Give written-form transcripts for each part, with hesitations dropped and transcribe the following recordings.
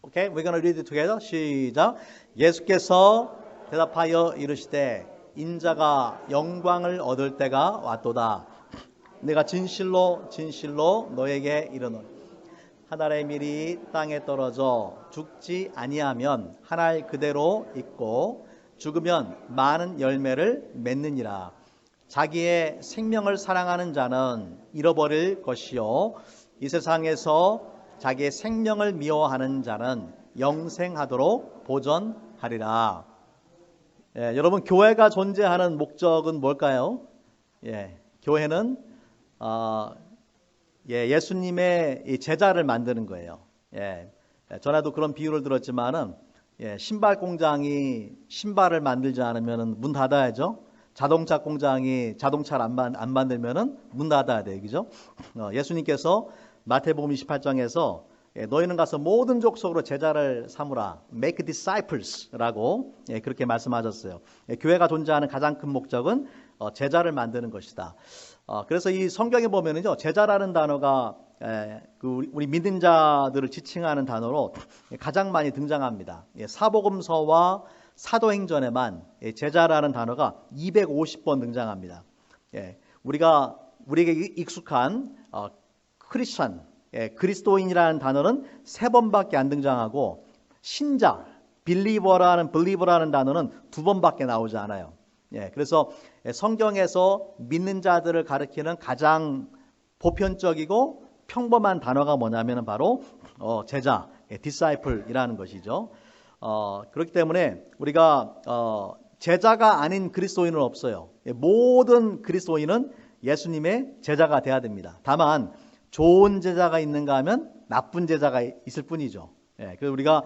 Okay, we're going to read it together. 시작. 예수께서 대답하여 이르시되 인자가 영광을 얻을 때가 왔도다. 내가 진실로 진실로 너에게 이르노니 하늘의 밀이 땅에 떨어져 죽지 아니하면 하늘 그대로 있고 죽으면 많은 열매를 맺느니라. 자기의 생명을 사랑하는 자는 잃어버릴 것이요 이 세상에서 자기의 생명을 미워하는 자는 영생하도록 보존하리라. 여러분, 교회가 존재하는 목적은 뭘까요? 교회는 예수님의 제자를 만드는 거예요. 전에도 그런 비유를 들었지만은 신발 공장이 신발을 만들지 않으면 문 닫아야죠. 자동차 공장이 자동차를 안 만들면은 문 닫아야 돼요, 그죠? 예수님께서 마태복음 28장에서 너희는 가서 모든 족속으로 제자를 삼으라, make disciples라고 그렇게 말씀하셨어요. 교회가 존재하는 가장 큰 목적은 제자를 만드는 것이다. 그래서 이 성경에 보면은요, 제자라는 단어가 우리 믿는 자들을 지칭하는 단어로 가장 많이 등장합니다. 사복음서와 사도행전에만 제자라는 단어가 250번 등장합니다. 우리에게 익숙한 크리스천, 그리스도인이라는 단어는 3번밖에 안 등장하고 신자, believer라는 단어는 2번밖에 나오지 않아요. 그래서 성경에서 믿는 자들을 가리키는 가장 보편적이고 평범한 단어가 뭐냐면 바로 제자, disciple이라는 것이죠. 그렇기 때문에 우리가 제자가 아닌 그리스도인은 없어요. 모든 그리스도인은 예수님의 제자가 돼야 됩니다. 다만 좋은 제자가 있는가 하면 나쁜 제자가 있을 뿐이죠. 그래서 우리가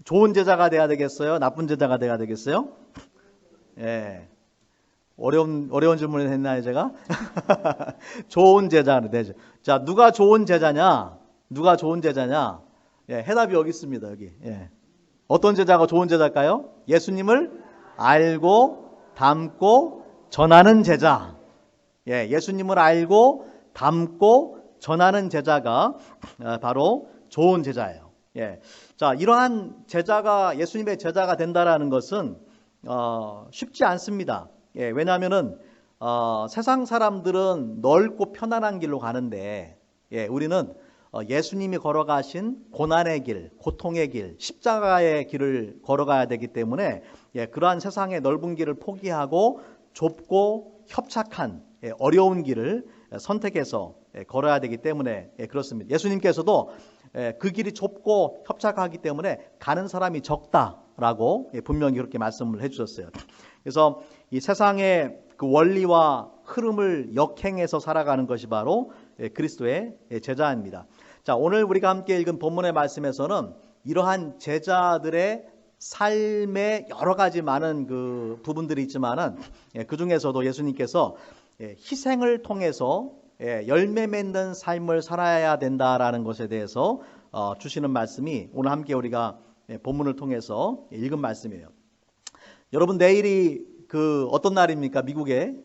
좋은 제자가 돼야 되겠어요? 나쁜 제자가 돼야 되겠어요? 어려운 질문을 했나요, 제가? 좋은 제자는 되죠. 자, 누가 좋은 제자냐? 누가 좋은 제자냐? 해답이 여기 있습니다, 여기. 어떤 제자가 좋은 제자일까요? 예수님을 알고 닮고 전하는 제자. 예수님을 알고 닮고 전하는 제자가 바로 좋은 제자예요. 자, 이러한 제자가 예수님의 제자가 된다라는 것은 쉽지 않습니다. 왜냐하면은 세상 사람들은 넓고 편안한 길로 가는데 우리는 예수님이 걸어가신 고난의 길, 고통의 길, 십자가의 길을 걸어가야 되기 때문에 그러한 세상의 넓은 길을 포기하고 좁고 협착한 어려운 길을 선택해서 걸어야 되기 때문에 그렇습니다. 예수님께서도 그 길이 좁고 협착하기 때문에 가는 사람이 적다라고 분명히 그렇게 말씀을 해주셨어요. 그래서 이 세상의 그 원리와 흐름을 역행해서 살아가는 것이 바로 그리스도의 제자입니다. 자, 오늘 우리가 함께 읽은 본문의 말씀에서는 이러한 제자들의 삶의 여러 가지 많은 그 부분들이 있지만은 그 중에서도 예수님께서 희생을 통해서 열매 맺는 삶을 살아야 된다라는 것에 대해서 주시는 말씀이 오늘 함께 우리가 본문을 통해서 읽은 말씀이에요. 여러분, 내일이 그 어떤 날입니까? 미국에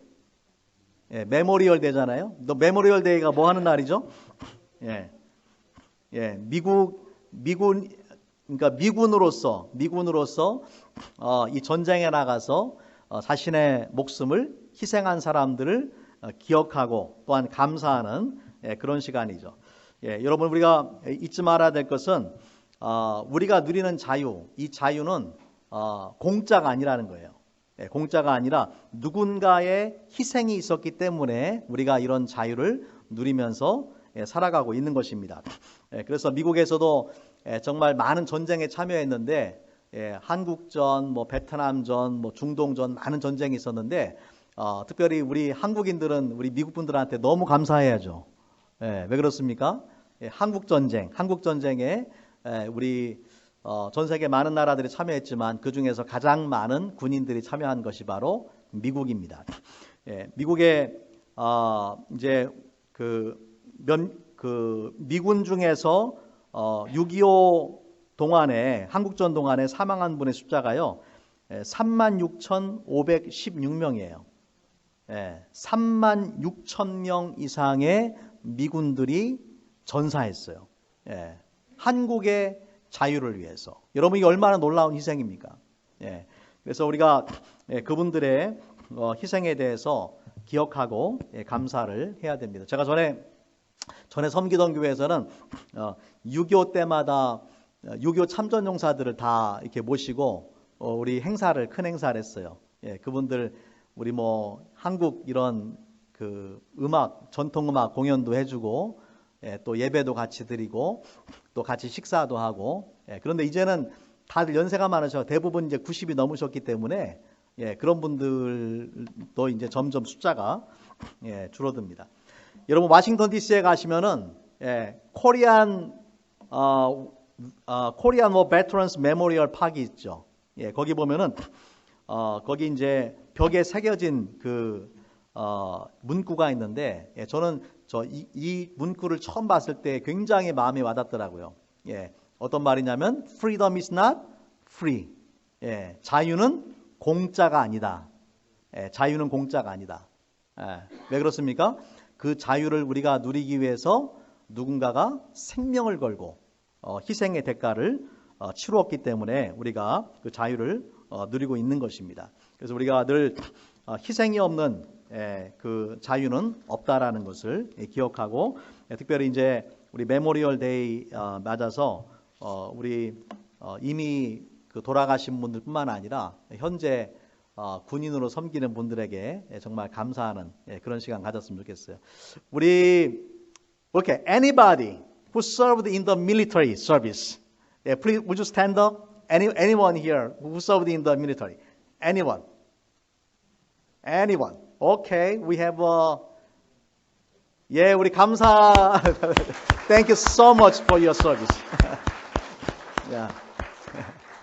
메모리얼 데이잖아요. 메모리얼 데이가 뭐 하는 날이죠? 그러니까 미군으로서 이 전쟁에 나가서 자신의 목숨을 희생한 사람들을 기억하고 또한 감사하는 그런 시간이죠. 여러분, 우리가 잊지 말아야 될 것은 우리가 누리는 자유, 이 자유는 공짜가 아니라는 거예요. 공짜가 아니라 누군가의 희생이 있었기 때문에 우리가 이런 자유를 누리면서 살아가고 있는 것입니다. 그래서 미국에서도 정말 많은 전쟁에 참여했는데 한국전, 베트남전, 중동전 많은 전쟁이 있었는데 특별히 우리 한국인들은 우리 미국 분들한테 너무 감사해야죠. 왜 그렇습니까? 한국전쟁에 우리 전 세계 많은 나라들이 참여했지만 그 중에서 가장 많은 군인들이 참여한 것이 바로 미국입니다. 미국의 이제 미군 중에서 6.25 동안에 한국전 동안에 사망한 분의 숫자가요 36,516명이에요. 36,000명 이상의 미군들이 전사했어요. 한국에 자유를 위해서. 여러분, 이게 얼마나 놀라운 희생입니까? 예. 그래서 우리가 그분들의 희생에 대해서 기억하고 감사를 해야 됩니다. 제가 전에 섬기던 교회에서는 6.25 때마다 6.25 참전용사들을 다 이렇게 모시고 우리 큰 행사를 했어요. 예, 그분들 우리 한국 이런 그 전통음악 공연도 해주고 또 예배도 같이 드리고 또 같이 식사도 하고. 그런데 이제는 다들 연세가 많으셔. 대부분 이제 90이 넘으셨기 때문에 그런 분들도 이제 점점 숫자가 줄어듭니다. 여러분, 워싱턴 DC에 가시면은 코리안 베터런스 메모리얼 파크 있죠. 거기 보면은 거기 이제 벽에 새겨진 그 문구가 있는데 저는 이 문구를 처음 봤을 때 굉장히 마음에 와닿더라고요. 어떤 말이냐면 freedom is not free. 자유는 공짜가 아니다. 자유는 공짜가 아니다. 왜 그렇습니까? 그 자유를 우리가 누리기 위해서 누군가가 생명을 걸고 희생의 대가를 치루었기 때문에 우리가 그 자유를 누리고 있는 것입니다. 그래서 우리가 늘 희생이 없는 그 자유는 없다라는 것을 기억하고, 특별히 이제 우리 메모리얼 데이 맞아서 우리 이미 그 돌아가신 분들뿐만 아니라 현재 군인으로 섬기는 분들에게 정말 감사하는 그런 시간 가졌으면 좋겠어요. Okay, anybody who served in the military service, please would you stand up? Anyone here who served in the military? Anyone? Okay, we have 우리 감사. Thank you so much for your service. Yeah.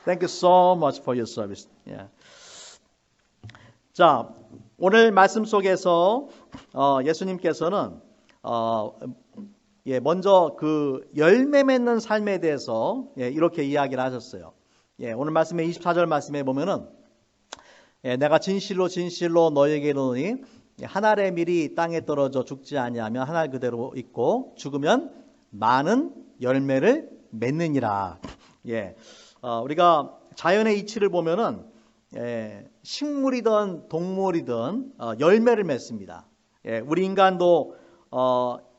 Thank you so much for your service. Yeah. 자, 오늘 말씀 속에서 예수님께서는 먼저 그 열매 맺는 삶에 대해서 이렇게 이야기를 하셨어요. 오늘 말씀의 24절 말씀에 보면은 내가 진실로 진실로 너에게 이르노니 한 알의 밀이 땅에 떨어져 죽지 아니하면 한 알 그대로 있고 죽으면 많은 열매를 맺느니라. 우리가 자연의 이치를 보면은 식물이든 동물이든 열매를 맺습니다. 우리 인간도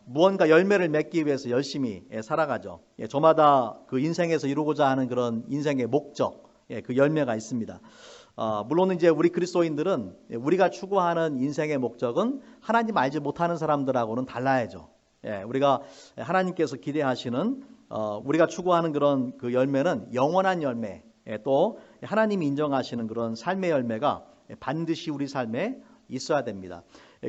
무언가 열매를 맺기 위해서 열심히 살아가죠. 저마다 그 인생에서 이루고자 하는 그런 인생의 목적, 그 열매가 있습니다. 물론 이제 우리 그리스도인들은 우리가 추구하는 인생의 목적은 하나님 알지 못하는 사람들하고는 달라야죠. 우리가 하나님께서 기대하시는 우리가 추구하는 그런 그 열매는 영원한 열매, 또 하나님이 인정하시는 그런 삶의 열매가 반드시 우리 삶에 있어야 됩니다.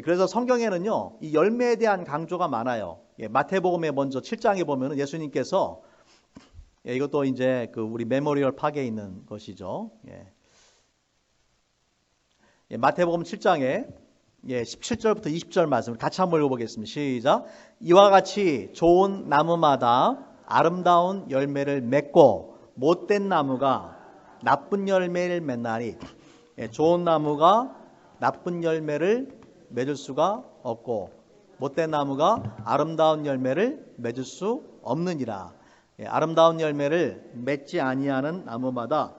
그래서 성경에는요, 이 열매에 대한 강조가 많아요. 마태복음에 먼저 7장에 보면은 예수님께서 이것도 이제 그 우리 메모리얼 파크에 있는 것이죠. 마태복음 7장에 17절부터 20절 말씀을 같이 한번 읽어보겠습니다. 시작. 이와 같이 좋은 나무마다 아름다운 열매를 맺고 못된 나무가 나쁜 열매를 맺나니 좋은 나무가 나쁜 열매를 맺을 수가 없고 못된 나무가 아름다운 열매를 맺을 수 없느니라. 아름다운 열매를 맺지 아니하는 나무마다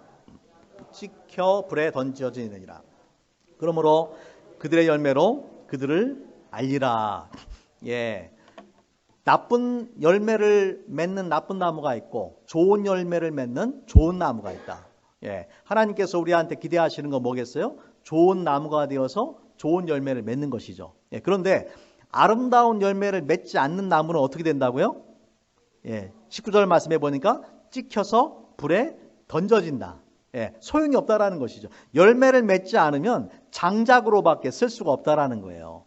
찍혀 불에 던져지느니라. 그러므로 그들의 열매로 그들을 알리라. 나쁜 열매를 맺는 나쁜 나무가 있고 좋은 열매를 맺는 좋은 나무가 있다. 하나님께서 우리한테 기대하시는 건 뭐겠어요? 좋은 나무가 되어서 좋은 열매를 맺는 것이죠. 그런데 아름다운 열매를 맺지 않는 나무는 어떻게 된다고요? 19절 말씀해 보니까 찍혀서 불에 던져진다. 소용이 없다라는 것이죠. 열매를 맺지 않으면 장작으로밖에 쓸 수가 없다라는 거예요.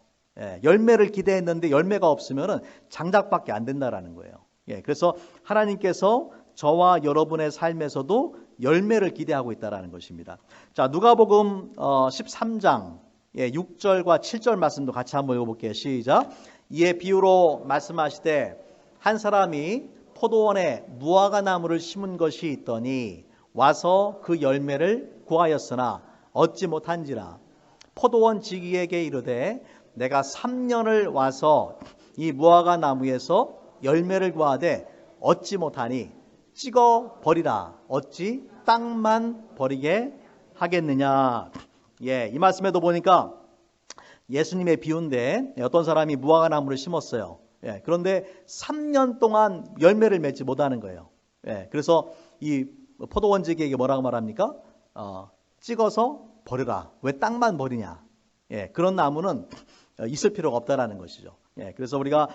열매를 기대했는데 열매가 없으면 장작밖에 안 된다라는 거예요. 그래서 하나님께서 저와 여러분의 삶에서도 열매를 기대하고 있다라는 것입니다. 자, 누가복음 13장 6절과 7절 말씀도 같이 한번 읽어볼게요. 시작. 이에 비유로 말씀하시되 한 사람이 포도원에 무화과 나무를 심은 것이 있더니 와서 그 열매를 구하였으나 얻지 못한지라. 포도원 지기에게 이르되 내가 3년을 와서 이 무화과 나무에서 열매를 구하되 얻지 못하니 찍어 버리라. 어찌 땅만 버리게 하겠느냐. 이 말씀에도 보니까 예수님의 비유인데 어떤 사람이 무화과나무를 심었어요. 그런데 3년 동안 열매를 맺지 못하는 거예요. 그래서 이 포도원지기에게 뭐라고 말합니까? 찍어서 버려라. 왜 땅만 버리냐? 그런 나무는 있을 필요가 없다라는 것이죠. 그래서 우리가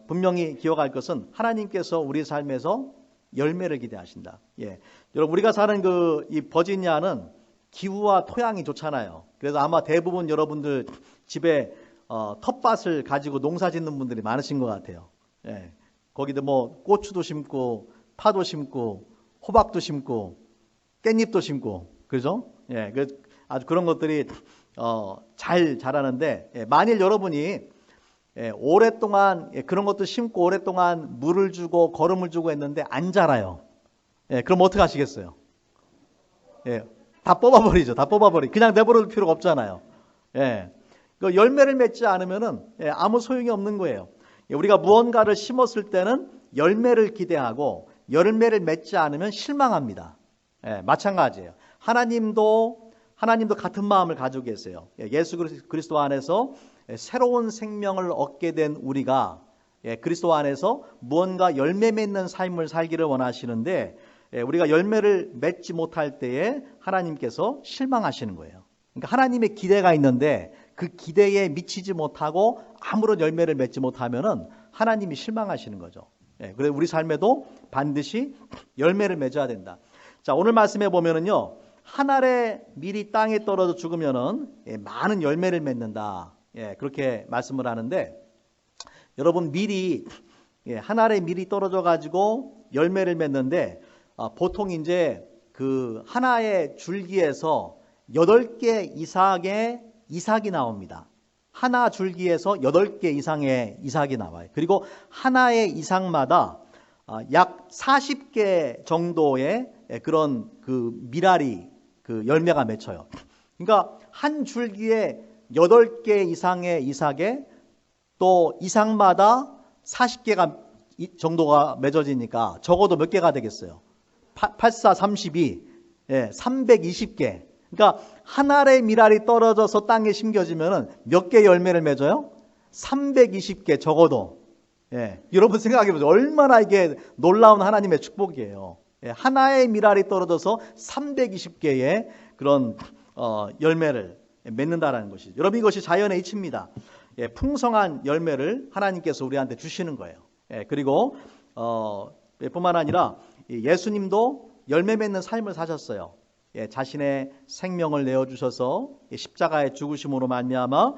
분명히 기억할 것은 하나님께서 우리 삶에서 열매를 기대하신다. 여러분 우리가 사는 이 버지니아는 기후와 토양이 좋잖아요. 그래서 아마 대부분 여러분들 집에 텃밭을 가지고 농사 짓는 분들이 많으신 것 같아요. 거기도 뭐 고추도 심고 파도 심고 호박도 심고 깻잎도 심고 그죠? 아주 그런 것들이 잘 자라는데 만일 여러분이 오랫동안 그런 것도 심고 오랫동안 물을 주고 거름을 주고 했는데 안 자라요. 그럼 어떻게 하시겠어요? 다 뽑아버리죠. 다 뽑아버리. 그냥 내버려둘 필요가 없잖아요. 그 열매를 맺지 않으면은 아무 소용이 없는 거예요. 우리가 무언가를 심었을 때는 열매를 기대하고 열매를 맺지 않으면 실망합니다. 마찬가지예요. 하나님도 같은 마음을 가지고 계세요. 예수 그리스도 안에서 새로운 생명을 얻게 된 우리가 그리스도 안에서 무언가 열매 맺는 삶을 살기를 원하시는데 우리가 열매를 맺지 못할 때에 하나님께서 실망하시는 거예요. 그러니까 하나님의 기대가 있는데 그 기대에 미치지 못하고 아무런 열매를 맺지 못하면은 하나님이 실망하시는 거죠. 그래서 우리 삶에도 반드시 열매를 맺어야 된다. 자, 오늘 말씀해 보면은요. 한 알의 밀이 땅에 떨어져 죽으면은 많은 열매를 맺는다. 그렇게 말씀을 하는데 여러분 밀이 한 알의 밀이 떨어져 가지고 열매를 맺는데 보통 이제 그 하나의 줄기에서 8개 이상의 이삭이 나옵니다. 하나 줄기에서 8개 이상의 이삭이 나와요. 그리고 하나의 이삭마다 약 40개 정도의 그런 그 밀알이 그 열매가 맺혀요. 그러니까 한 줄기에 8개 이상의 이삭에 또 이삭마다 40개가 정도가 맺어지니까 적어도 몇 개가 되겠어요? 84, 32, 320개. 그러니까 한 알의 밀알이 떨어져서 땅에 심겨지면 몇 개 열매를 맺어요? 320개 적어도. 여러분 생각해 보세요. 얼마나 이게 놀라운 하나님의 축복이에요. 하나의 밀알이 떨어져서 320개의 그런 열매를 맺는다라는 것이죠. 여러분 이것이 자연의 이치입니다. 풍성한 열매를 하나님께서 우리한테 주시는 거예요. 그리고 뿐만 아니라 예수님도 열매 맺는 삶을 사셨어요. 자신의 생명을 내어주셔서 십자가의 죽으심으로 말미암아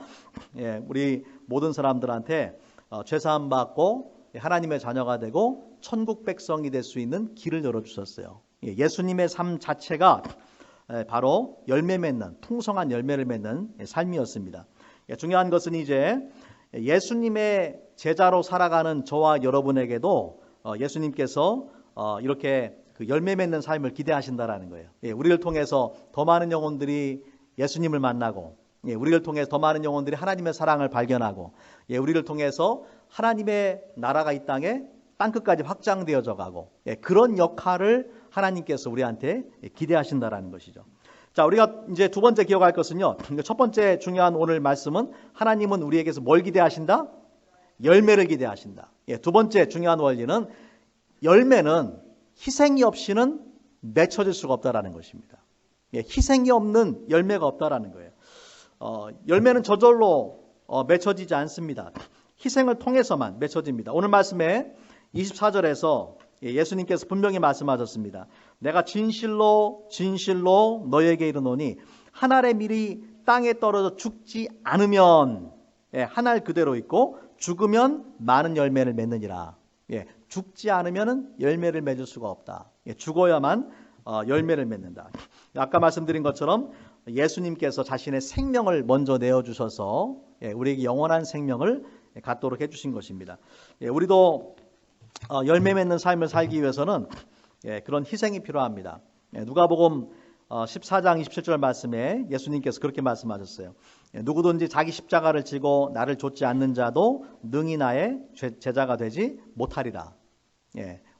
우리 모든 사람들한테 죄사함 받고 하나님의 자녀가 되고 천국 백성이 될 수 있는 길을 열어주셨어요. 예수님의 삶 자체가 바로 열매 맺는 풍성한 열매를 맺는 삶이었습니다. 중요한 것은 이제 예수님의 제자로 살아가는 저와 여러분에게도 예수님께서 이렇게 그 열매 맺는 삶을 기대하신다라는 거예요. 우리를 통해서 더 많은 영혼들이 예수님을 만나고 우리를 통해서 더 많은 영혼들이 하나님의 사랑을 발견하고 우리를 통해서 하나님의 나라가 이 땅에 땅끝까지 확장되어져 가고 그런 역할을 하나님께서 우리한테 기대하신다라는 것이죠. 자, 우리가 이제 두 번째 기억할 것은요. 첫 번째 중요한 오늘 말씀은 하나님은 우리에게서 뭘 기대하신다? 열매를 기대하신다. 두 번째 중요한 원리는 열매는 희생이 없이는 맺혀질 수가 없다라는 것입니다. 희생이 없는 열매가 없다라는 거예요. 열매는 저절로 맺혀지지 않습니다. 희생을 통해서만 맺혀집니다. 오늘 말씀에 24절에서 예수님께서 분명히 말씀하셨습니다. 내가 진실로 진실로 너에게 이르노니 한 알의 밀이 땅에 떨어져 죽지 않으면 한 알 그대로 있고 죽으면 많은 열매를 맺느니라. 죽지 않으면 열매를 맺을 수가 없다. 죽어야만 열매를 맺는다. 아까 말씀드린 것처럼 예수님께서 자신의 생명을 먼저 내어주셔서 우리에게 영원한 생명을 갖도록 해주신 것입니다. 우리도 열매 맺는 삶을 살기 위해서는 그런 희생이 필요합니다. 누가복음 14장 27절 말씀에 예수님께서 그렇게 말씀하셨어요. 누구든지 자기 십자가를 지고 나를 좇지 않는 자도 능히 나의 제자가 되지 못하리라.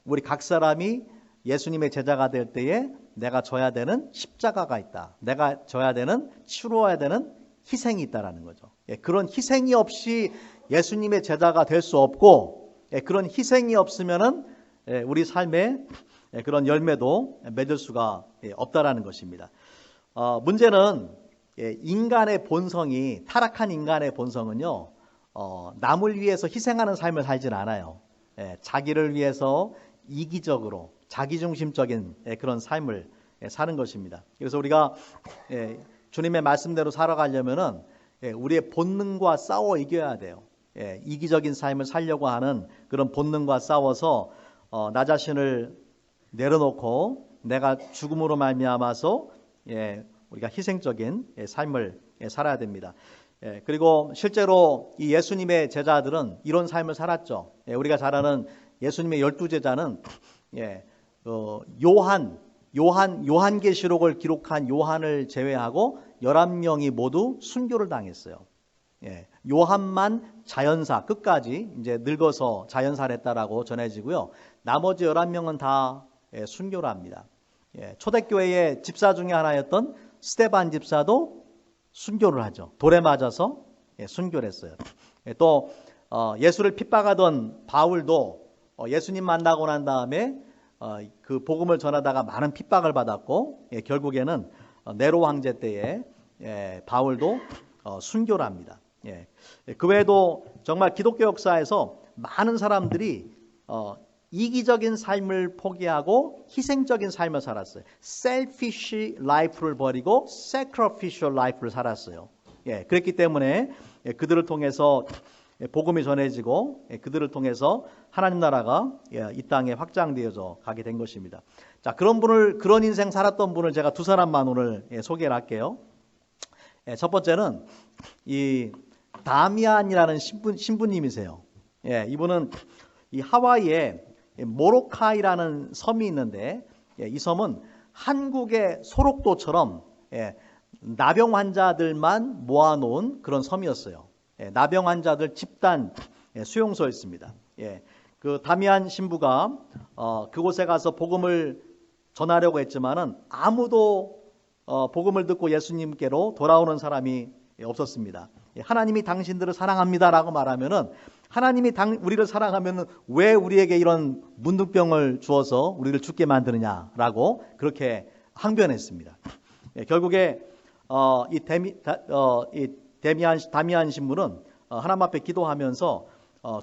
우리 각 사람이 예수님의 제자가 될 때에 내가 져야 되는 십자가가 있다. 내가 져야 되는 치루어야 되는 희생이 있다라는 거죠. 그런 희생이 없이 예수님의 제자가 될 수 없고, 그런 희생이 없으면은 우리 삶에 그런 열매도 맺을 수가 없다라는 것입니다. 문제는 인간의 본성이, 타락한 인간의 본성은요, 남을 위해서 희생하는 삶을 살진 않아요. 자기를 위해서 이기적으로 자기중심적인 그런 삶을 사는 것입니다. 그래서 우리가 주님의 말씀대로 살아가려면은 우리의 본능과 싸워 이겨야 돼요. 이기적인 삶을 살려고 하는 그런 본능과 싸워서 나 자신을 내려놓고 내가 죽음으로 말미암아서 우리가 희생적인 삶을 살아야 됩니다. 그리고 실제로 이 예수님의 제자들은 이런 삶을 살았죠. 우리가 잘 아는 예수님의 12제자는 요한계시록을 기록한 요한을 제외하고 11명이 모두 순교를 당했어요. 요한만 자연사 끝까지 이제 늙어서 자연사를 했다라고 전해지고요. 나머지 11명은 다 순교를 합니다. 초대교회의 집사 중에 하나였던 스데반 집사도 순교를 하죠. 돌에 맞아서 순교를 했어요. 또 예수를 핍박하던 바울도 예수님 만나고 난 다음에 그 복음을 전하다가 많은 핍박을 받았고 결국에는 네로 황제 때에 바울도 순교를 합니다. 그 외에도 정말 기독교 역사에서 많은 사람들이 이기적인 삶을 포기하고 희생적인 삶을 살았어요. selfish life를 버리고 sacrificial life를 살았어요. 그랬기 때문에 그들을 통해서 복음이 전해지고 그들을 통해서 하나님 나라가 이 땅에 확장되어져 가게 된 것입니다. 자, 그런 인생 살았던 분을 제가 두 사람만 오늘 소개를 할게요. 첫 번째는 이 다미안이라는 신부님이세요. 이분은 이 하와이에 모로카이라는 섬이 있는데 이 섬은 한국의 소록도처럼 나병 환자들만 모아놓은 그런 섬이었어요. 나병 환자들 집단 수용소였습니다. 그 다미안 신부가 그곳에 가서 복음을 전하려고 했지만은 아무도 복음을 듣고 예수님께로 돌아오는 사람이 없었습니다. 하나님이 당신들을 사랑합니다라고 말하면은 하나님이 우리를 사랑하면은 왜 우리에게 이런 문둥병을 주어서 우리를 죽게 만드느냐라고 그렇게 항변했습니다. 결국에 다미안 신부는 하나님 앞에 기도하면서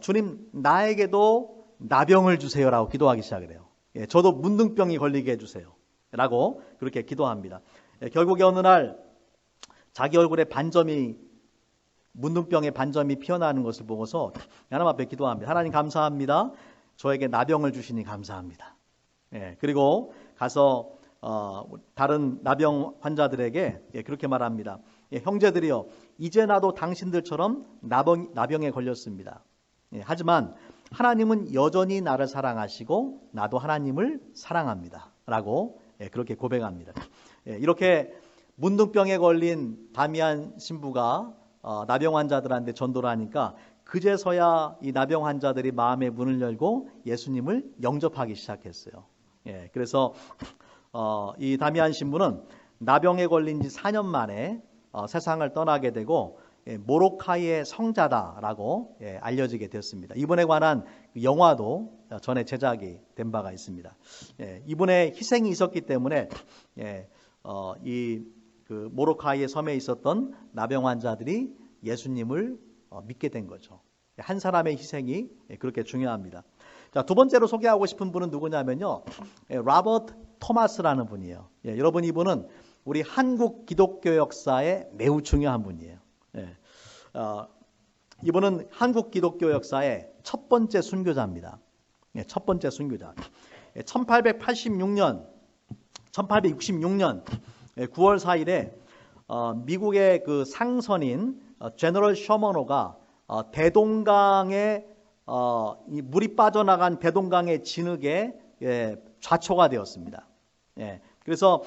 주님 나에게도 나병을 주세요라고 기도하기 시작을 해요. 저도 문둥병이 걸리게 해주세요 라고 그렇게 기도합니다. 결국에 어느 날 자기 얼굴에 문둥병의 반점이 피어나는 것을 보고서 하나님 앞에 기도합니다. 하나님 감사합니다. 저에게 나병을 주시니 감사합니다. 그리고 가서 다른 나병 환자들에게 그렇게 말합니다. 형제들이여, 이제 나도 당신들처럼 나병에 걸렸습니다. 하지만 하나님은 여전히 나를 사랑하시고 나도 하나님을 사랑합니다 라고 그렇게 고백합니다. 이렇게 문둥병에 걸린 다미안 신부가 나병 환자들한테 전도를 하니까 그제서야 이 나병 환자들이 마음의 문을 열고 예수님을 영접하기 시작했어요. 그래서 이 다미안 신부는 나병에 걸린 지 4년 만에 세상을 떠나게 되고 모로카이의 성자다라고 알려지게 되었습니다. 이분에 관한 영화도 전에 제작이 된 바가 있습니다. 이분의 희생이 있었기 때문에 그 모로카이의 섬에 있었던 나병 환자들이 예수님을 믿게 된 거죠. 한 사람의 희생이 그렇게 중요합니다. 자, 두 번째로 소개하고 싶은 분은 누구냐면요, 로버트 토마스라는 분이에요. 여러분, 이분은 우리 한국 기독교 역사에 매우 중요한 분이에요. 이분은 한국 기독교 역사의 첫 번째 순교자입니다. 첫 번째 순교자. 1866년 9월 4일에 미국의 그 상선인 제너럴 셔먼호가 대동강에 물이 빠져나간 대동강의 진흙에 좌초가 되었습니다. 그래서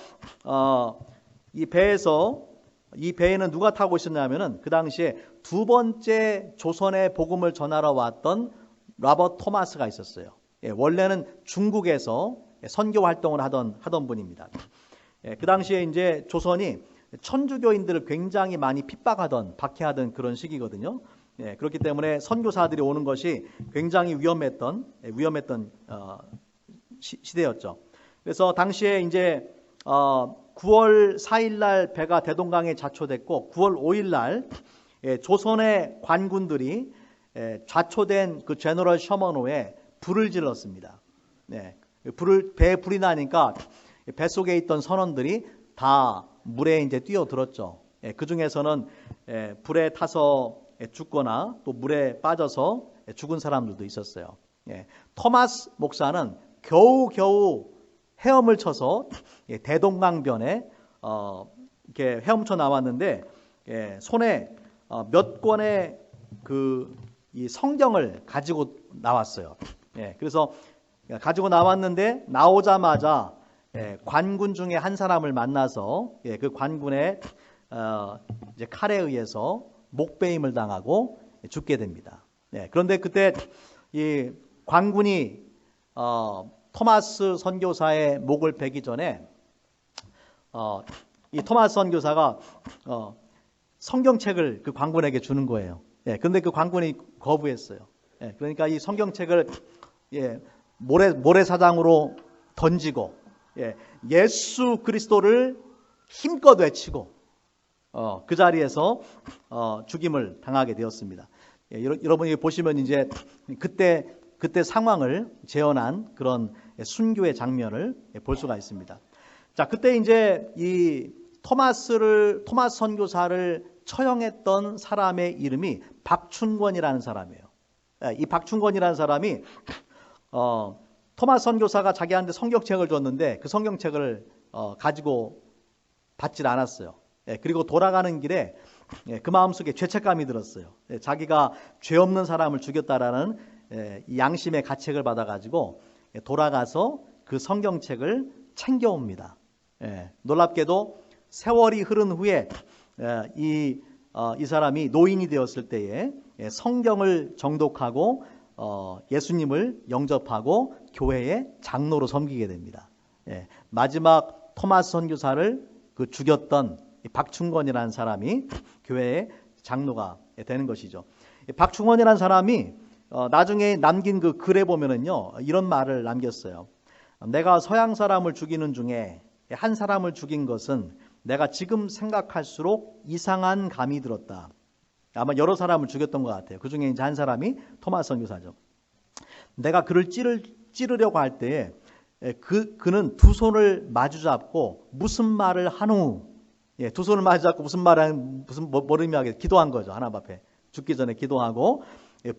이 배에는 누가 타고 있었냐면은 그 당시에 두 번째 조선의 복음을 전하러 왔던 로버트 토마스가 있었어요. 원래는 중국에서 선교 활동을 하던 분입니다. 그 당시에 이제 조선이 천주교인들을 굉장히 많이 핍박하던 박해하던 그런 시기거든요. 그렇기 때문에 선교사들이 오는 것이 굉장히 위험했던 시대였죠. 그래서 당시에 이제 9월 4일 날 배가 대동강에 자초됐고 9월 5일 날 조선의 관군들이 좌초된 그 제너럴 셔먼호에 불을 질렀습니다. 배에 불이 나니까 뱃속에 있던 선원들이 다 물에 이제 뛰어들었죠. 그 중에서는 불에 타서 죽거나 또 물에 빠져서 죽은 사람들도 있었어요. 토마스 목사는 겨우겨우 헤엄을 쳐서 대동강변에 이렇게 헤엄쳐 나왔는데 손에 몇 권의 이 성경을 가지고 나왔어요. 그래서 가지고 나왔는데 나오자마자 관군 중에 한 사람을 만나서 그 관군의 이제 칼에 의해서 목베임을 당하고 죽게 됩니다. 그런데 그때 이 관군이 토마스 선교사의 목을 베기 전에 이 토마스 선교사가 성경책을 그 관군에게 주는 거예요. 그런데 그 관군이 거부했어요. 그러니까 이 성경책을 모래사장으로 던지고 예수 그리스도를 힘껏 외치고 그 자리에서 죽임을 당하게 되었습니다. 여러분이 보시면 이제 그때 상황을 재현한 그런 순교의 장면을 볼 수가 있습니다. 자, 그때 이제 이 토마스 선교사를 처형했던 사람의 이름이 박춘권이라는 사람이에요. 이 박춘권이라는 사람이 토마스 선교사가 자기한테 성경책을 줬는데 그 성경책을 가지고 받질 않았어요. 그리고 돌아가는 길에 그 마음속에 죄책감이 들었어요. 자기가 죄 없는 사람을 죽였다라는 양심의 가책을 받아가지고 돌아가서 그 성경책을 챙겨옵니다. 놀랍게도 세월이 흐른 후에 이 사람이 노인이 되었을 때에 성경을 정독하고 예수님을 영접하고 교회의 장로로 섬기게 됩니다. 마지막 토마스 선교사를 죽였던 박충권이라는 사람이 교회의 장로가 되는 것이죠. 박충권이라는 사람이 나중에 남긴 그 글에 보면은요 이런 말을 남겼어요. 내가 서양 사람을 죽이는 중에 한 사람을 죽인 것은 내가 지금 생각할수록 이상한 감이 들었다. 아마 여러 사람을 죽였던 것 같아요. 그 중에 이제 한 사람이 토마스 선교사죠. 내가 그를 찌르려고 할 때에 그는 두 손을 마주 잡고 무슨 말을 한 후, 두 손을 마주 잡고 무슨 의미하게 기도한 거죠. 하나님 앞에 죽기 전에 기도하고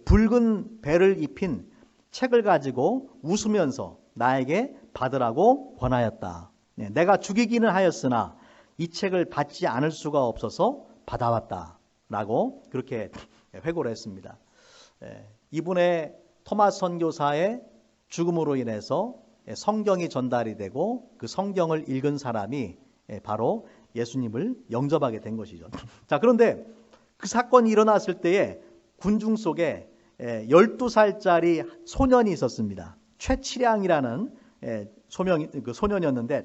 붉은 배를 입힌 책을 가지고 웃으면서 나에게 받으라고 권하였다. 내가 죽이기는 하였으나 이 책을 받지 않을 수가 없어서 받아왔다. 라고 그렇게 회고를 했습니다. 이분의 토마스 선교사의 죽음으로 인해서 성경이 전달이 되고 그 성경을 읽은 사람이 바로 예수님을 영접하게 된 것이죠. 자, 그런데 그 사건이 일어났을 때에 군중 속에 12살짜리 소년이 있었습니다. 최치량이라는 소년이었는데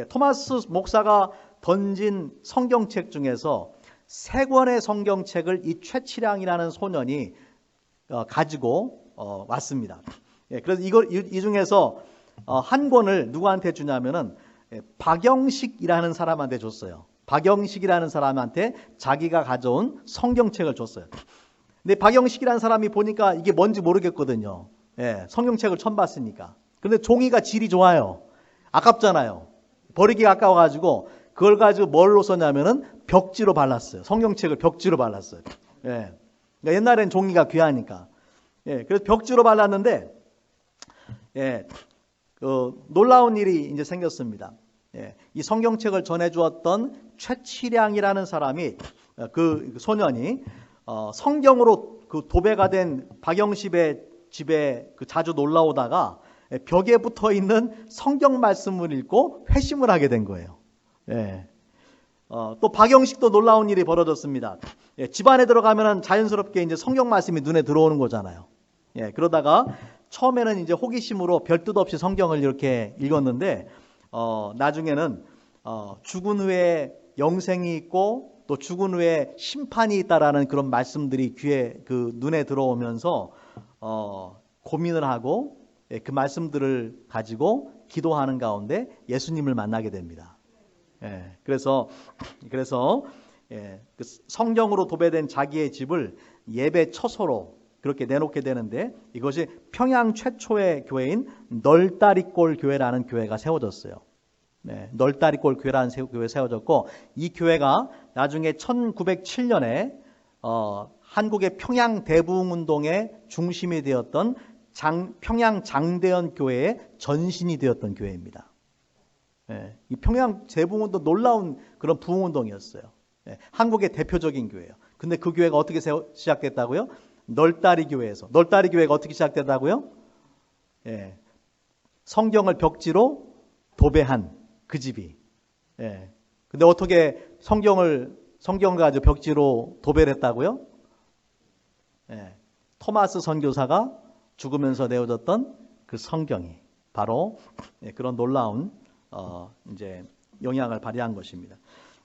토마스 목사가 던진 성경책 중에서 3권의 성경책을 이 최치량이라는 소년이 가지고 왔습니다. 그래서 이 중에서 한 권을 누구한테 주냐면은 박영식이라는 사람한테 줬어요. 박영식이라는 사람한테 자기가 가져온 성경책을 줬어요. 근데 박영식이라는 사람이 보니까 이게 뭔지 모르겠거든요. 성경책을 처음 봤으니까. 근데 종이가 질이 좋아요. 아깝잖아요. 버리기가 아까워가지고 그걸 가지고 뭘로 썼냐면은 벽지로 발랐어요. 성경책을 벽지로 발랐어요. 그러니까 옛날엔 종이가 귀하니까. 그래서 벽지로 발랐는데, 놀라운 일이 이제 생겼습니다. 이 성경책을 전해주었던 최치량이라는 사람이, 그 소년이, 성경으로 그 도배가 된 박영식의 집에 자주 놀러 오다가 벽에 붙어 있는 성경 말씀을 읽고 회심을 하게 된 거예요. 또 박영식도 놀라운 일이 벌어졌습니다. 집안에 들어가면 자연스럽게 이제 성경 말씀이 눈에 들어오는 거잖아요. 그러다가 처음에는 이제 호기심으로 별 뜻 없이 성경을 이렇게 읽었는데 나중에는 죽은 후에 영생이 있고 또 죽은 후에 심판이 있다라는 그런 말씀들이 귀에 눈에 들어오면서 고민을 하고 그 말씀들을 가지고 기도하는 가운데 예수님을 만나게 됩니다. 그래서 그 성경으로 도배된 자기의 집을 예배 처소로 그렇게 내놓게 되는데 이것이 평양 최초의 교회인 널다리골 교회라는 교회가 세워졌어요. 널다리골 교회라는 교회 세워졌고 이 교회가 나중에 1907년에 한국의 평양 대부흥운동의 중심이 되었던 평양 장대현 교회의 전신이 되었던 교회입니다. 이 평양 대부흥운동 놀라운 그런 부흥운동이었어요. 한국의 대표적인 교회예요. 근데 그 교회가 어떻게 시작됐다고요? 널다리 교회에서. 널다리 교회가 어떻게 시작됐다고요? 성경을 벽지로 도배한 그 집이. 근데 어떻게 성경을 가지고 벽지로 도배를 했다고요? 토마스 선교사가 죽으면서 내어졌던 그 성경이 바로 그런 놀라운 이제 영향을 발휘한 것입니다.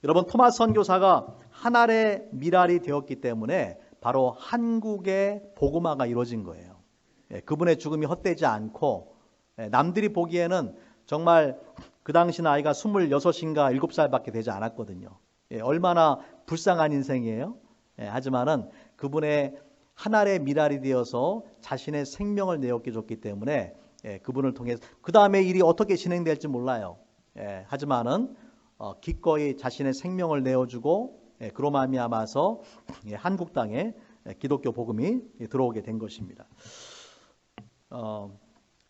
여러분, 토마스 선교사가 한 알의 미랄이 되었기 때문에 바로 한국의 복음화가 이루어진 거예요. 그분의 죽음이 헛되지 않고 남들이 보기에는 정말 그 당시 나이가 26인가 7살밖에 되지 않았거든요. 얼마나 불쌍한 인생이에요. 하지만은 그분의 한 알의 미랄이 되어서 자신의 생명을 내어게 줬기 때문에 그분을 통해서 그 다음에 일이 어떻게 진행될지 몰라요. 하지만은 기꺼이 자신의 생명을 내어주고 그로 말미암아서 한국 땅에 기독교 복음이 들어오게 된 것입니다.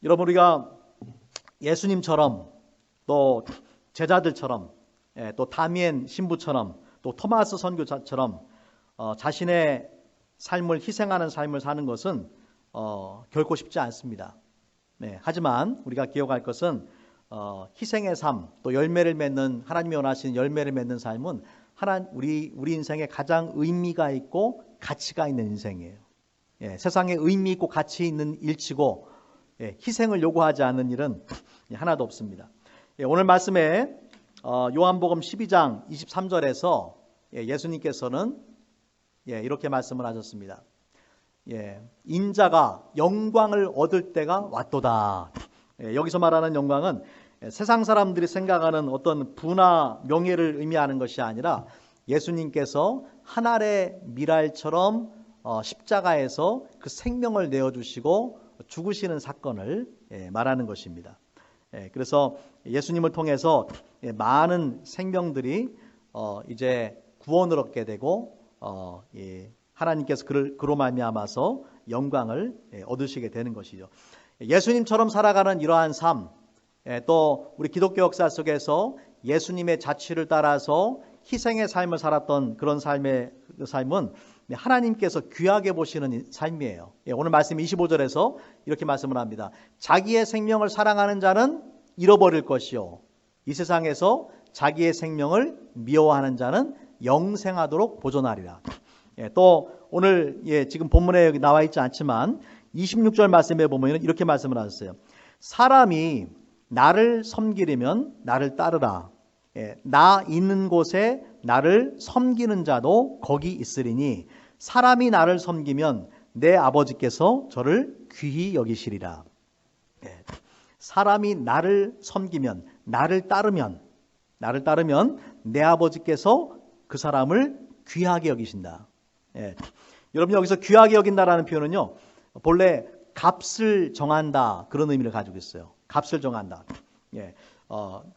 여러분, 우리가 예수님처럼 또 제자들처럼 또 다미엔 신부처럼 또 토마스 선교사처럼 자신의 삶을 희생하는 삶을 사는 것은 결코 쉽지 않습니다. 하지만 우리가 기억할 것은 희생의 삶, 또 열매를 맺는 하나님이 원하시는 열매를 맺는 삶은 우리 인생에 가장 의미가 있고 가치가 있는 인생이에요. 세상에 의미 있고 가치 있는 일치고 희생을 요구하지 않는 일은 하나도 없습니다. 오늘 말씀에 요한복음 12장 23절에서 예수님께서는 이렇게 말씀을 하셨습니다. 인자가 영광을 얻을 때가 왔도다. 여기서 말하는 영광은 세상 사람들이 생각하는 어떤 부나 명예를 의미하는 것이 아니라 예수님께서 한 알의 미랄처럼 십자가에서 그 생명을 내어주시고 죽으시는 사건을 말하는 것입니다. 그래서 예수님을 통해서 많은 생명들이 이제 구원을 얻게 되고 하나님께서 그로 말미암아서 영광을 얻으시게 되는 것이죠. 예수님처럼 살아가는 이러한 삶, 또 우리 기독교 역사 속에서 예수님의 자취를 따라서 희생의 삶을 살았던 그런 삶은 하나님께서 귀하게 보시는 삶이에요. 오늘 말씀 25절에서 이렇게 말씀을 합니다. 자기의 생명을 사랑하는 자는 잃어버릴 것이요, 이 세상에서 자기의 생명을 미워하는 자는 영생하도록 보존하리라. 또 오늘 지금 본문에 여기 나와 있지 않지만 26절 말씀에 보면 이렇게 말씀을 하셨어요. 사람이 나를 섬기려면 나를 따르라. 나 있는 곳에 나를 섬기는 자도 거기 있으리니 사람이 나를 섬기면 내 아버지께서 저를 귀히 여기시리라. 사람이 나를 섬기면, 나를 따르면 내 아버지께서 그 사람을 귀하게 여기신다. 여러분, 여기서 귀하게 여긴다라는 표현은요, 본래 값을 정한다, 그런 의미를 가지고 있어요. 값을 정한다.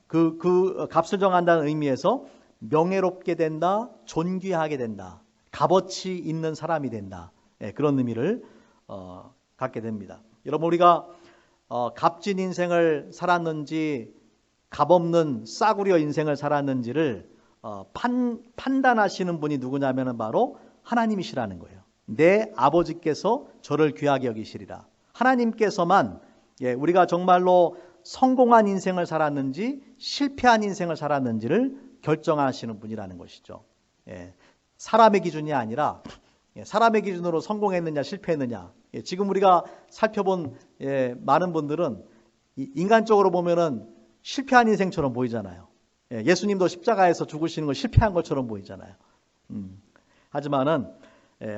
그 값을 정한다는 의미에서 명예롭게 된다, 존귀하게 된다, 값어치 있는 사람이 된다. 그런 의미를 갖게 됩니다. 여러분, 우리가 값진 인생을 살았는지 값없는 싸구려 인생을 살았는지를 판단하시는 분이 누구냐면 바로 하나님이시라는 거예요. 내 아버지께서 저를 귀하게 여기시리라. 하나님께서만 우리가 정말로 성공한 인생을 살았는지 실패한 인생을 살았는지를 결정하시는 분이라는 것이죠. 사람의 기준이 아니라 사람의 기준으로 성공했느냐 실패했느냐, 지금 우리가 살펴본 많은 분들은 인간적으로 보면은 실패한 인생처럼 보이잖아요. 예수님도 십자가에서 죽으시는 걸 실패한 것처럼 보이잖아요. 하지만은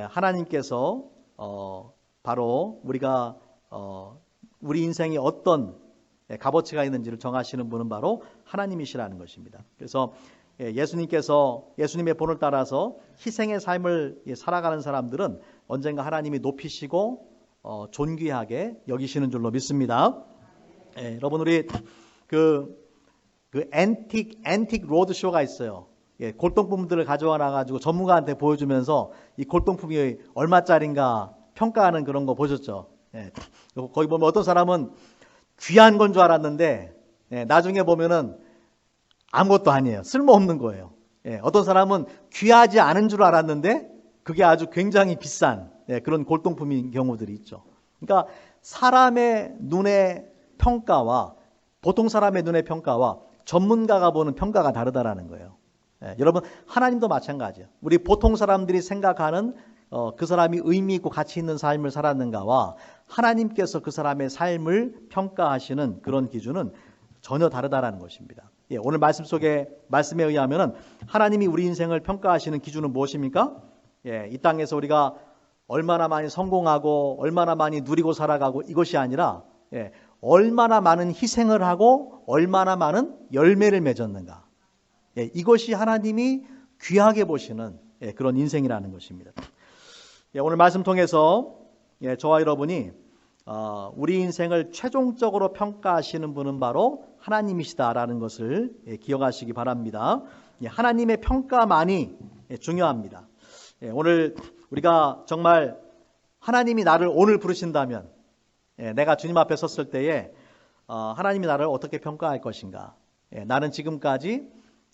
하나님께서 바로 우리가 우리 인생에 어떤 값어치가 있는지를 정하시는 분은 바로 하나님이시라는 것입니다. 그래서 예수님께서 예수님의 본을 따라서 희생의 삶을 살아가는 사람들은 언젠가 하나님이 높이시고 존귀하게 여기시는 줄로 믿습니다. 여러분 우리 그 앤틱 로드쇼가 있어요. 골동품들을 가져와 놔가지고 전문가한테 보여주면서 이 골동품이 얼마짜린가 평가하는 그런 거 보셨죠? 거기 보면 어떤 사람은 귀한 건 줄 알았는데 나중에 보면은 아무것도 아니에요. 쓸모없는 거예요. 어떤 사람은 귀하지 않은 줄 알았는데 그게 아주 굉장히 비싼 그런 골동품인 경우들이 있죠. 그러니까 사람의 눈의 평가와 보통 사람의 눈의 평가와 전문가가 보는 평가가 다르다라는 거예요. 여러분 하나님도 마찬가지예요. 우리 보통 사람들이 생각하는 그 사람이 의미 있고 가치 있는 삶을 살았는가와 하나님께서 그 사람의 삶을 평가하시는 그런 기준은 전혀 다르다라는 것입니다. 오늘 말씀 속에 말씀에 의하면은 하나님이 우리 인생을 평가하시는 기준은 무엇입니까? 이 땅에서 우리가 얼마나 많이 성공하고 얼마나 많이 누리고 살아가고 이것이 아니라 얼마나 많은 희생을 하고 얼마나 많은 열매를 맺었는가. 이것이 하나님이 귀하게 보시는 그런 인생이라는 것입니다. 오늘 말씀 통해서 저와 여러분이 우리 인생을 최종적으로 평가하시는 분은 바로 하나님이시다라는 것을 기억하시기 바랍니다. 하나님의 평가만이 중요합니다. 오늘 우리가 정말 하나님이 나를 오늘 부르신다면 내가 주님 앞에 섰을 때에 하나님이 나를 어떻게 평가할 것인가? 나는 지금까지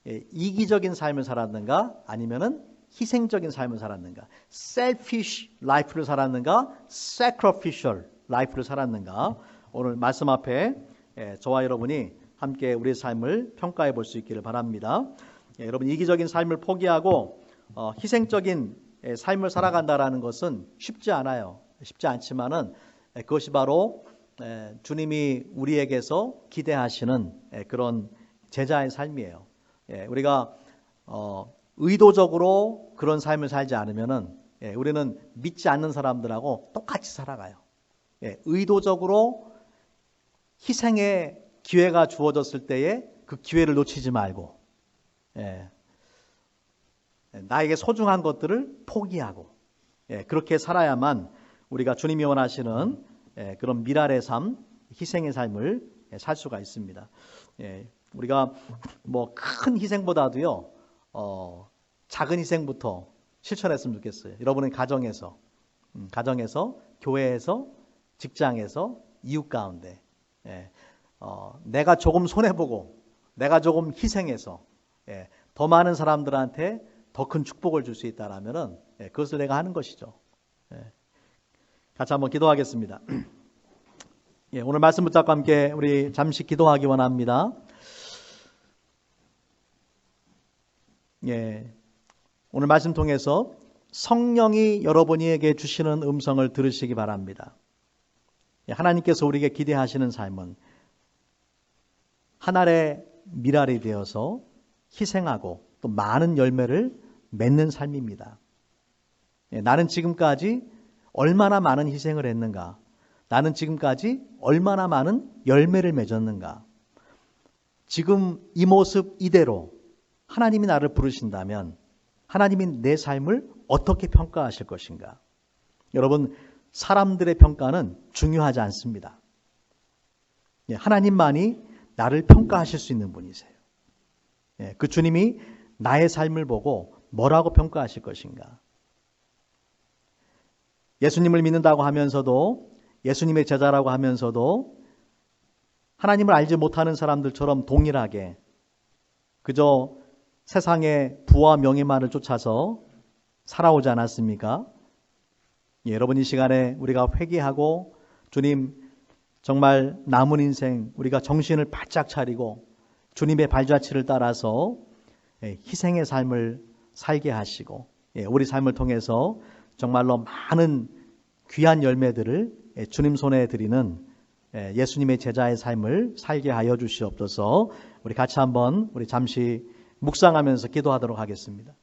이기적인 삶을 살았는가? 아니면은 희생적인 삶을 살았는가? selfish life를 살았는가? sacrificial life를 살았는가? 오늘 말씀 앞에 저와 여러분이 함께 우리의 삶을 평가해 볼 수 있기를 바랍니다. 여러분 이기적인 삶을 포기하고 희생적인 삶을 살아간다라는 것은 쉽지 않아요. 쉽지 않지만은 그것이 바로 주님이 우리에게서 기대하시는 그런 제자의 삶이에요. 우리가 의도적으로 그런 삶을 살지 않으면은 우리는 믿지 않는 사람들하고 똑같이 살아가요. 의도적으로 희생의 기회가 주어졌을 때에 그 기회를 놓치지 말고 나에게 소중한 것들을 포기하고 그렇게 살아야만 우리가 주님이 원하시는 그런 미랄의 삶, 희생의 삶을 살 수가 있습니다. 우리가 뭐 큰 희생보다도요 작은 희생부터 실천했으면 좋겠어요. 여러분은 가정에서, 교회에서, 직장에서, 이웃 가운데 내가 조금 손해보고 내가 조금 희생해서 더 많은 사람들한테 더 큰 축복을 줄 수 있다라면은 그것을 내가 하는 것이죠. 같이 한번 기도하겠습니다. 오늘 말씀 붙잡고 함께 우리 잠시 기도하기 원합니다. 오늘 말씀 통해서 성령이 여러분에게 주시는 음성을 들으시기 바랍니다. 하나님께서 우리에게 기대하시는 삶은 하늘의 미랄이 되어서 희생하고 또 많은 열매를 맺는 삶입니다. 나는 지금까지 얼마나 많은 희생을 했는가? 나는 지금까지 얼마나 많은 열매를 맺었는가? 지금 이 모습 이대로 하나님이 나를 부르신다면 하나님이 내 삶을 어떻게 평가하실 것인가? 여러분, 사람들의 평가는 중요하지 않습니다. 하나님만이 나를 평가하실 수 있는 분이세요. 그 주님이 나의 삶을 보고 뭐라고 평가하실 것인가? 예수님을 믿는다고 하면서도 예수님의 제자라고 하면서도 하나님을 알지 못하는 사람들처럼 동일하게 그저 세상의 부와 명예만을 쫓아서 살아오지 않았습니까? 여러분 이 시간에 우리가 회개하고 주님 정말 남은 인생 우리가 정신을 바짝 차리고 주님의 발자취를 따라서 희생의 삶을 살게 하시고 우리 삶을 통해서 정말로 많은 귀한 열매들을 주님 손에 드리는 예수님의 제자의 삶을 살게 하여 주시옵소서. 우리 같이 한번 우리 잠시 묵상하면서 기도하도록 하겠습니다.